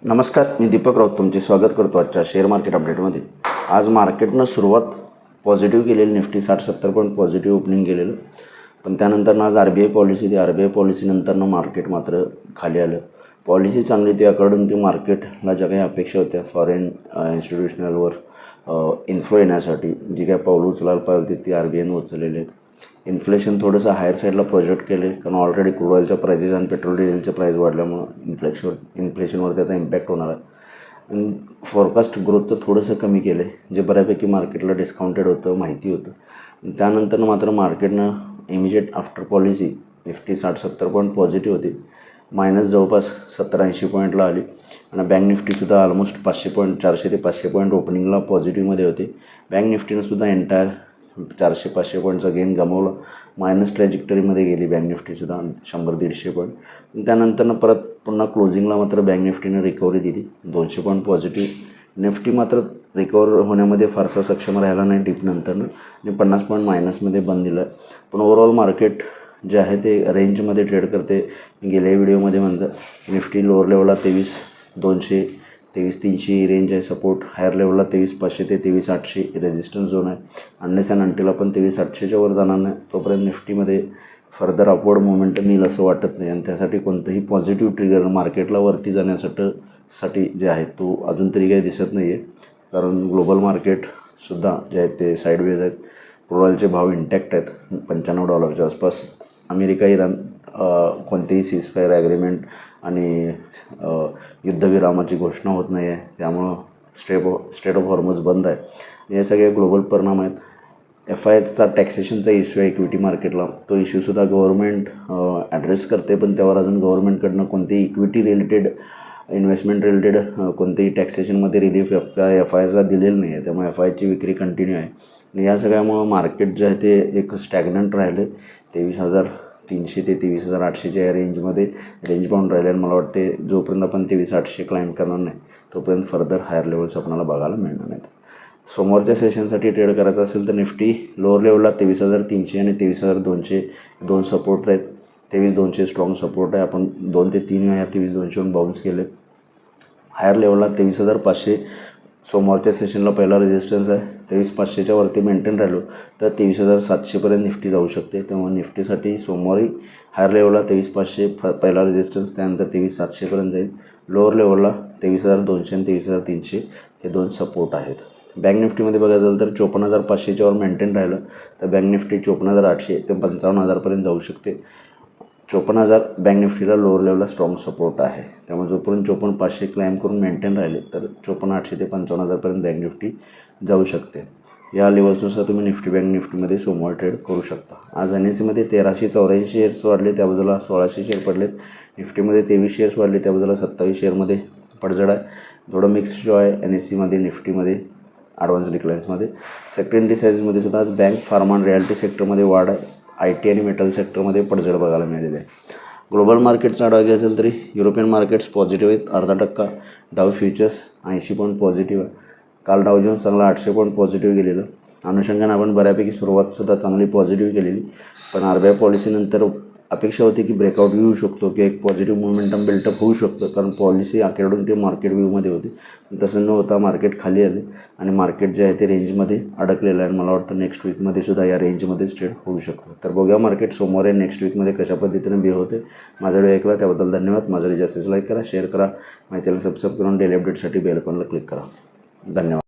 नमस्कार, मी दीपक राऊत तुमचे स्वागत करतो आजच्या शेअर मार्केट अपडेटमध्ये। आज मार्केटनं सुरुवात पॉझिटिव्ह केलेली, निफ्टी 60-70 पॉईंट पॉझिटिव्ह ओपनिंग केलेलं, पण त्यानंतर आज RBI पॉलिसीनंतरनं मार्केट मात्र खाली आलं। पॉलिसी चांगली होती अकॉर्डिंग टू मार्केटला ज्या काही अपेक्षा होत्या फॉरेन इन्स्टिट्यूशनलवर इन्फ्लो येण्यासाठी जी काही पावलं उचलायला पाहिजे होती ती RBIनं उचललेली आहेत। इन्फ्लेशन थोडंसं हायर साईडला प्रोजेक्ट केले, कारण ऑलरेडी क्रूड ऑइलच्या प्राइजेस आणि पेट्रोल डिझेलच्या प्राईस वाढल्यामुळं इन्फ्लेशनवर त्याचा इम्पॅक्ट होणार आहे। आणि फॉरकास्ट ग्रोथ तर थोडंसं कमी केलं आहे, जे बऱ्यापैकी मार्केटला डिस्काउंटेड होतं, माहिती होतं। त्यानंतर मात्र मार्केटनं immediate after policy Nifty 60-70 point positive होती, मायनस जवळपास 70-80 पॉईंटला आली। आणि बँक निफ्टीसुद्धा ऑलमोस्ट 400 ते 500 पॉईंट ओपनिंगला पॉझिटिव्हमध्ये होते। बँक निफ्टीनंसुद्धा एंटायर 400-500 पॉईंटचा गेन गमावला, मायनस ट्रॅजेक्टरीमध्ये गेली बँक निफ्टीसुद्धा 100-150 पॉईंट। त्यानंतर परत पुन्हा क्लोजिंगला मात्र बँक निफ्टीनं रिकव्हरी दिली 200 पॉईंट पॉझिटिव्ह। निफ्टी मात्र रिकवर होण्यामध्ये फारसा सक्षम राहिला नाही डिपनंतरनं, आणि 50 पॉईंट मायनसमध्ये बंद दिलं। पण ओव्हरऑल मार्केट जे आहे ते रेंजमध्ये ट्रेड करते। मी गेल्या व्हिडिओमध्ये म्हणतं निफ्टी लोअर लेवलला 23,200 23,300 रेंज आहे सपोर्ट, हायर लेवलला 23,500 ते 23,800 रेजिस्टन्स झोन आहे। अनलेस अँड अंटिल आपण 23,800च्या वर जाणार नाही तोपर्यंत निफ्टीमध्ये फर्दर अपवर्ड मोमेंटम येईल असं वाटत नाही। आणि त्यासाठी कोणतंही पॉझिटिव्ह ट्रिगर मार्केटला वरती जाण्यासाठी जे आहे तो अजून तरी काही दिसत नाही आहे, कारण ग्लोबल मार्केटसुद्धा जे आहेत ते साईडवेज आहेत। क्रूड ऑइलचे भाव इंटॅक्ट आहेत $95 आसपास। अमेरिका इराण कोणतेही सीजफायर ॲग्रीमेंट आणि युद्धविरामाची घोषणा होत नाही आहे, त्यामुळं स्ट्रेट ऑफ हॉर्मोज बंद आहे। हे सगळे ग्लोबल परिणाम आहेत। FIचा टॅक्सेशनचा इश्यू आहे इक्विटी मार्केटला, तो इश्यूसुद्धा गव्हर्नमेंट ॲड्रेस करते, पण त्यावर अजून गव्हर्नमेंटकडनं कोणतेही इक्विटी रिलेटेड इन्व्हेस्टमेंट रिलेटेड कोणतेही टॅक्सेशनमध्ये रिलीफ FIला दिलेलं नाही आहे, त्यामुळे FIची विक्री कंटिन्यू आहे। आणि या सगळ्यामुळं मार्केट जे आहे ते एक स्टॅग्नंट राहिले 23,300 ते 23,800च्या या रेंज बाउंड राहिले। आणि मला वाटते जोपर्यंत आपण 23,800 क्लाइंब करणार नाही तोपर्यंत फर्दर हायर लेवल्स आपल्याला बघायला मिळणार नाहीत। सोमवारच्या सेशनसाठी ट्रेड करायचं असेल तर निफ्टी लोअर लेवलला 23,300 आणि 23,200 दोन सपोर्ट आहेत। 23,200 स्ट्रॉंग सपोर्ट आहे, आपण 2 ते 3 वेळा 23,200 बाउन्स केले। हायर लेवलला 23,500 सोमवारच्या सेशनला पहिला रेजिस्टन्स आहे। 23,500च्या वरती मेंटेन राहिलो तर 23,700पर्यंत निफ्टी जाऊ शकते, त्यामुळे निफ्टीसाठी सोमवारी हायर लेवलला 23,500 पहिला रेजिस्टन्स, त्यानंतर 23,700पर्यंत जाईल। लोअर लेवलला 23,200 आणि 23,300 हे दोन सपोर्ट आहेत। बँक निफ्टीमध्ये बघायचं झालं तर 54,500च्या वर मेंटेन राहिलं तर बँक निफ्टी 54,800 ते 55,000पर्यंत जाऊ शकते। 54,000 बँक निफ्टीला लोअर लेवलला स्ट्रॉंग सपोर्ट आहे, त्यामुळे जोपर्यंत 54,500 क्लाइंब करून मेंटेन राहिले तर 54,800 ते 55,000पर्यंत बँक निफ्टी जाऊ शकते। या लेवल्सनुसार तुम्ही बँक निफ्टीमध्ये सोमवार ट्रेड करू शकता। आज NSEमध्ये 1,384 शेअर्स वाढले, त्या बाजूला 1,600 शेअर पडलेत। निफ्टीमध्ये 23 शेअर्स वाढले, त्या बाजूला 27 शेअरमध्ये पडझड आहे। थोडं मिक्स शो आहे NSEमध्ये, निफ्टीमध्ये ॲडव्हान्स डिक्लाइन्समध्ये। सेक्टर इंडिसाइजमध्ये सुद्धा आज बँक, फार्मा आणि रिॲलिटी सेक्टरमध्ये वाढ आहे। IT आणि मेटल सेक्टरमध्ये पडझड बघायला मिळालेली आहे। ग्लोबल मार्केटचा आढावा घ्यायचा असेल तरी युरोपियन मार्केट्स पॉझिटिव्ह आहेत 0.5%। डाव फ्युचर्स 80 पॉईंट पॉझिटिव्ह आहे। काल डाव जोन्स चांगला 800 पॉईंट पॉझिटिव्ह गेलेलं, अनुषंगाने आपण बऱ्यापैकी सुरुवातसुद्धा चांगली पॉझिटिव्ह केलेली, पण RBI पॉलिसीनंतर अपेक्षा होती की ब्रेकआउट येऊ शकतो की एक पॉझिटिव्ह मोमेंटम बिल्टअप होऊ शकतं, कारण पॉलिसी अकॉर्डिंग टू मार्केट व्ह्यूमध्ये होती। तसं न होता मार्केट खाली आले आणि मार्केट जे आहे ते रेंजमध्ये अडकलेलं आहे। मला वाटतं नेक्स्ट वीकमध्ये सुद्धा या रेंजमध्येच ट्रेड होऊ शकतं। तर बघूया मार्केट सोमवारी नेक्स्ट वीकमध्ये कशा पद्धतीने बिहेव होते। माझा व्हिडिओ ऐकला त्याबद्दल धन्यवाद। माझा व्हिडिओ जास्तीत लाईक करा, शेअर करा, माहितीला सबस्क्राईब करून डेली अपडेटसाठी बेल आयकॉनला क्लिक करा। धन्यवाद।